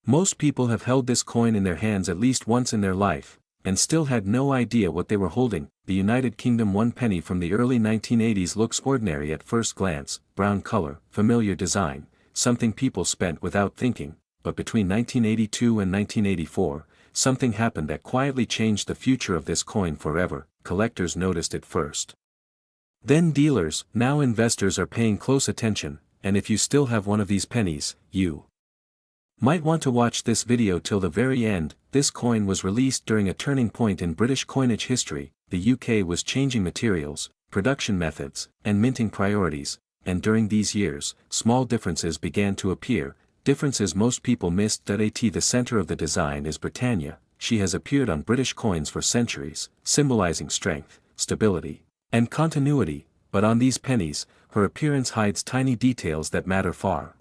Most people have held this coin in their hands at least once in their life, and still had no idea what they were holding. The United Kingdom 1 penny from the early 1980s looks ordinary at first glance, brown color, familiar design, something people spent without thinking, but between 1982 and 1984, something happened that quietly changed the future of this coin forever. Collectors noticed it first. Then dealers, now investors are paying close attention, and if you still have one of these pennies, you might want to watch this video till the very end. This coin was released during a turning point in British coinage history. The UK was changing materials, production methods, and minting priorities, and during these years, small differences began to appear, differences most people missed. At the center of the design is Britannia. She has appeared on British coins for centuries, symbolizing strength, stability, and continuity, but on these pennies, her appearance hides tiny details that matter far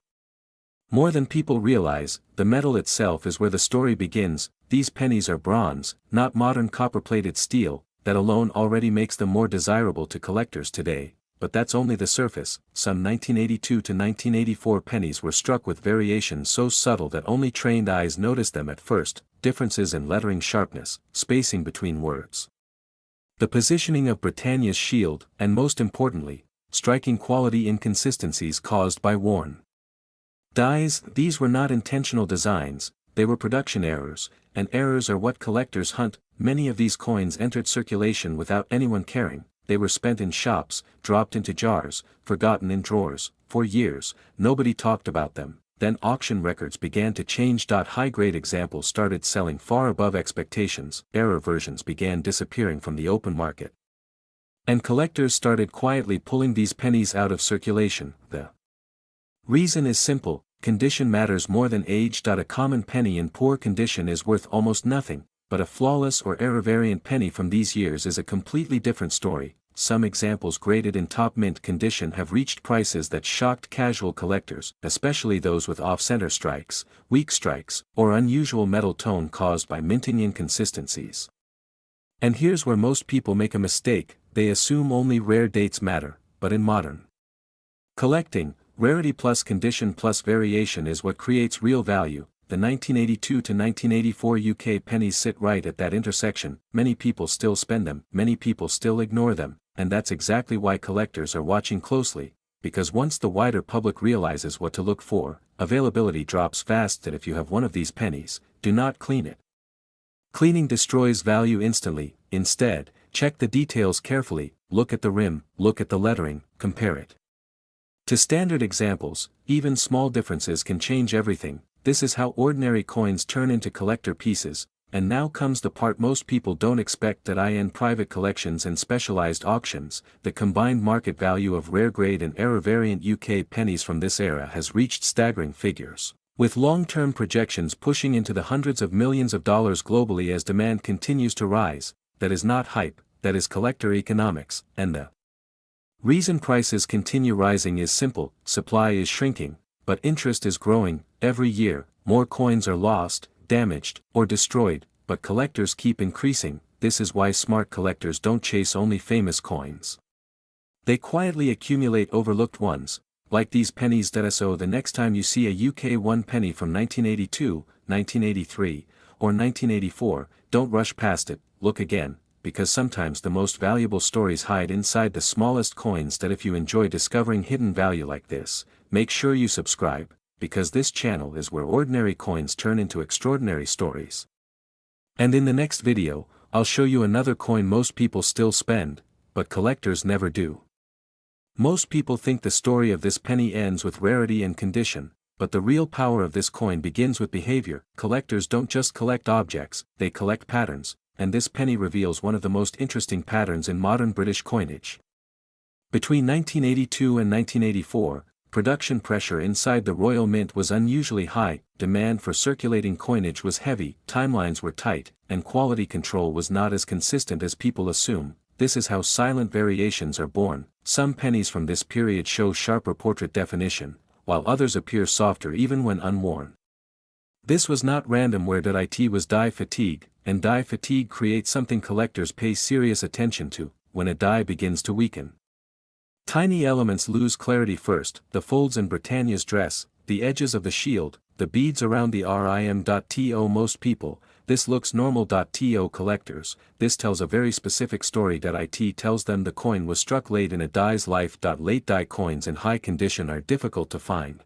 more than people realize. The metal itself is where the story begins. These pennies are bronze, not modern copper-plated steel. That alone already makes them more desirable to collectors today, but that's only the surface. Some 1982 to 1984 pennies were struck with variations so subtle that only trained eyes noticed them at first, differences in lettering sharpness, spacing between words, the positioning of Britannia's shield, and most importantly, striking quality inconsistencies caused by worn dies. These were not intentional designs, they were production errors, and errors are what collectors hunt. Many of these coins entered circulation without anyone caring. They were spent in shops, dropped into jars, forgotten in drawers. For years, nobody talked about them. Then auction records began to change. High-grade examples started selling far above expectations. Error versions began disappearing from the open market, and collectors started quietly pulling these pennies out of circulation. The reason is simple: condition matters more than age. A common penny in poor condition is worth almost nothing, but a flawless or error-variant penny from these years is a completely different story. Some examples graded in top mint condition have reached prices that shocked casual collectors, especially those with off-center strikes, weak strikes, or unusual metal tone caused by minting inconsistencies. And here's where most people make a mistake: they assume only rare dates matter, but in modern collecting, rarity plus condition plus variation is what creates real value. The 1982 to 1984 UK pennies sit right at that intersection. Many people still spend them, many people still ignore them, and that's exactly why collectors are watching closely, because once the wider public realizes what to look for, availability drops fast. That if you have one of these pennies, do not clean it. Cleaning destroys value instantly. Instead, check the details carefully, look at the rim, look at the lettering, compare it to standard examples. Even small differences can change everything. This is how ordinary coins turn into collector pieces. And now comes the part most people don't expect. In private collections and specialized auctions, the combined market value of rare grade and error variant UK pennies from this era has reached staggering figures, with long-term projections pushing into the hundreds of millions of dollars globally as demand continues to rise. That is not hype, that is collector economics, and the reason prices continue rising is simple: supply is shrinking, but interest is growing. Every year, more coins are lost, damaged, or destroyed, but collectors keep increasing. This is why smart collectors don't chase only famous coins. They quietly accumulate overlooked ones, like these pennies. So the next time you see a UK 1 penny from 1982, 1983, or 1984, don't rush past it, look again, because sometimes the most valuable stories hide inside the smallest coins. If you enjoy discovering hidden value like this, make sure you subscribe, because this channel is where ordinary coins turn into extraordinary stories. And in the next video, I'll show you another coin most people still spend, but collectors never do. Most people think the story of this penny ends with rarity and condition, but the real power of this coin begins with behavior. Collectors don't just collect objects, they collect patterns, and this penny reveals one of the most interesting patterns in modern British coinage. Between 1982 and 1984, production pressure inside the Royal Mint was unusually high, demand for circulating coinage was heavy, timelines were tight, and quality control was not as consistent as people assume. This is how silent variations are born. Some pennies from this period show sharper portrait definition, while others appear softer even when unworn. This was not random. It was die fatigue, and die fatigue creates something collectors pay serious attention to: when a die begins to weaken, tiny elements lose clarity first. The folds in Britannia's dress, the edges of the shield, the beads around the rim.to most people, this looks normal.to collectors, this tells a very specific story. It tells them the coin was struck late in a die's life. Late die coins in high condition are difficult to find.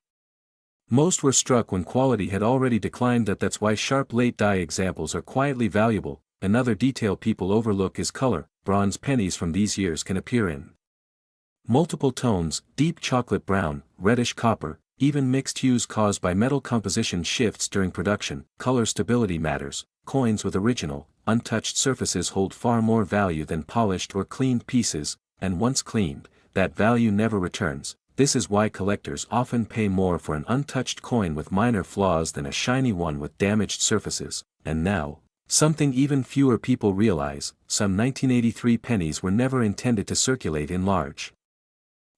Most were struck when quality had already declined. That's why sharp late die examples are quietly valuable. Another detail people overlook is color. Bronze pennies from these years can appear in multiple tones, deep chocolate brown, reddish copper, even mixed hues caused by metal composition shifts during production. Color stability matters. Coins with original, untouched surfaces hold far more value than polished or cleaned pieces, and once cleaned, that value never returns. This is why collectors often pay more for an untouched coin with minor flaws than a shiny one with damaged surfaces. And now, something even fewer people realize, some 1983 pennies were never intended to circulate in large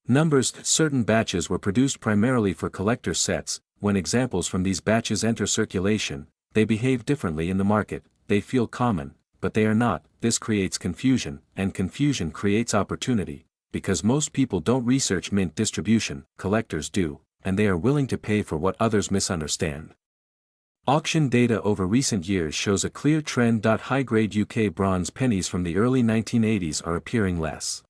numbers. Certain batches were produced primarily for collector sets. When examples from these batches enter circulation, they behave differently in the market. They feel common, but they are not. This creates confusion, and confusion creates opportunity, because most people don't research mint distribution, collectors do, and they are willing to pay for what others misunderstand. Auction data over recent years shows a clear trend. High-grade UK bronze pennies from the early 1980s are appearing less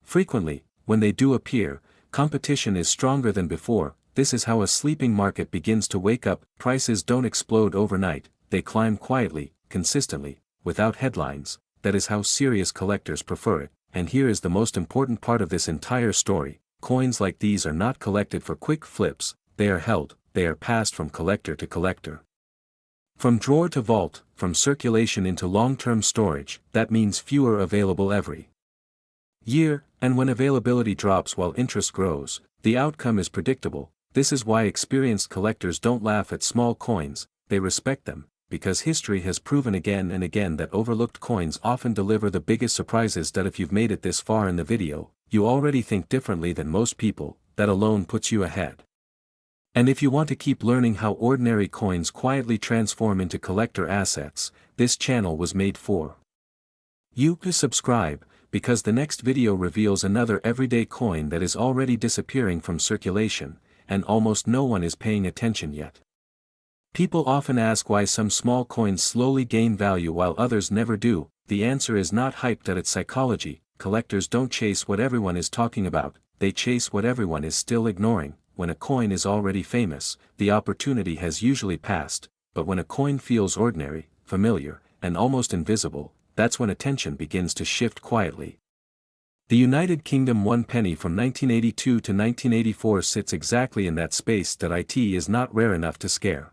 frequently. When they do appear, competition is stronger than before. This is how a sleeping market begins to wake up. Prices don't explode overnight, they climb quietly, consistently, without headlines. That is how serious collectors prefer it. And here is the most important part of this entire story. Coins like these are not collected for quick flips, they are held, they are passed from collector to collector. From drawer to vault, from circulation into long-term storage. That means fewer available every year, and when availability drops while interest grows, the outcome is predictable. This is why experienced collectors don't laugh at small coins, they respect them, because history has proven again and again that overlooked coins often deliver the biggest surprises. If you've made it this far in the video, you already think differently than most people. That alone puts you ahead. And if you want to keep learning how ordinary coins quietly transform into collector assets, this channel was made for you. Subscribe, because the next video reveals another everyday coin that is already disappearing from circulation, and almost no one is paying attention yet. People often ask why some small coins slowly gain value while others never do. The answer is not hype. It's psychology. Collectors don't chase what everyone is talking about, they chase what everyone is still ignoring. When a coin is already famous, the opportunity has usually passed, but when a coin feels ordinary, familiar, and almost invisible, that's when attention begins to shift quietly. The United Kingdom 1 penny from 1982 to 1984 sits exactly in that space. It is not rare enough to scare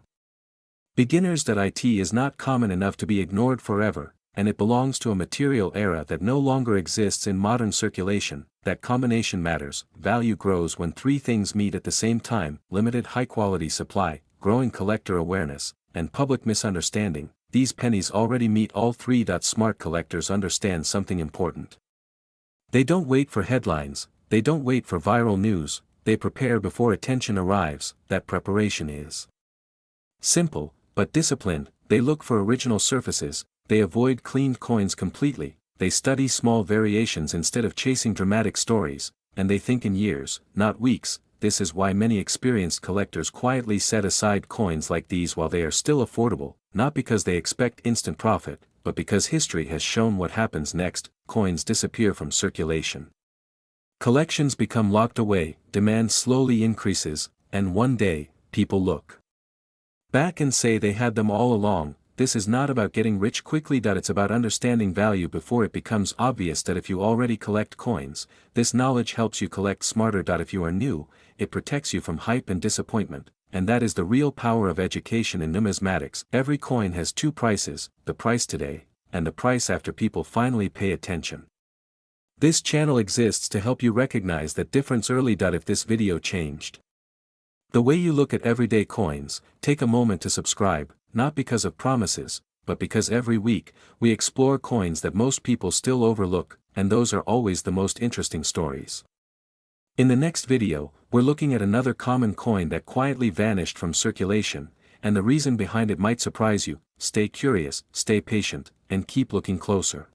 beginners. It is not common enough to be ignored forever, and it belongs to a material era that no longer exists in modern circulation. That combination matters. Value grows when three things meet at the same time: limited high-quality supply, growing collector awareness, and public misunderstanding. These pennies already meet all three. Smart collectors understand something important. They don't wait for headlines, they don't wait for viral news, they prepare before attention arrives. That preparation is simple, but disciplined. They look for original surfaces, they avoid cleaned coins completely, they study small variations instead of chasing dramatic stories, and they think in years, not weeks. This is why many experienced collectors quietly set aside coins like these while they are still affordable, not because they expect instant profit, but because history has shown what happens next. Coins disappear from circulation. Collections become locked away, demand slowly increases, and one day, people look back and say they had them all along. This is not about getting rich quickly. It's about understanding value before it becomes obvious. If you already collect coins, this knowledge helps you collect smarter. If you are new, it protects you from hype and disappointment, and that is the real power of education in numismatics. Every coin has two prices, the price today, and the price after people finally pay attention. This channel exists to help you recognize that difference early. If this video changed the way you look at everyday coins, take a moment to subscribe, not because of promises, but because every week, we explore coins that most people still overlook, and those are always the most interesting stories. In the next video, we're looking at another common coin that quietly vanished from circulation, and the reason behind it might surprise you. Stay curious, stay patient, and keep looking closer.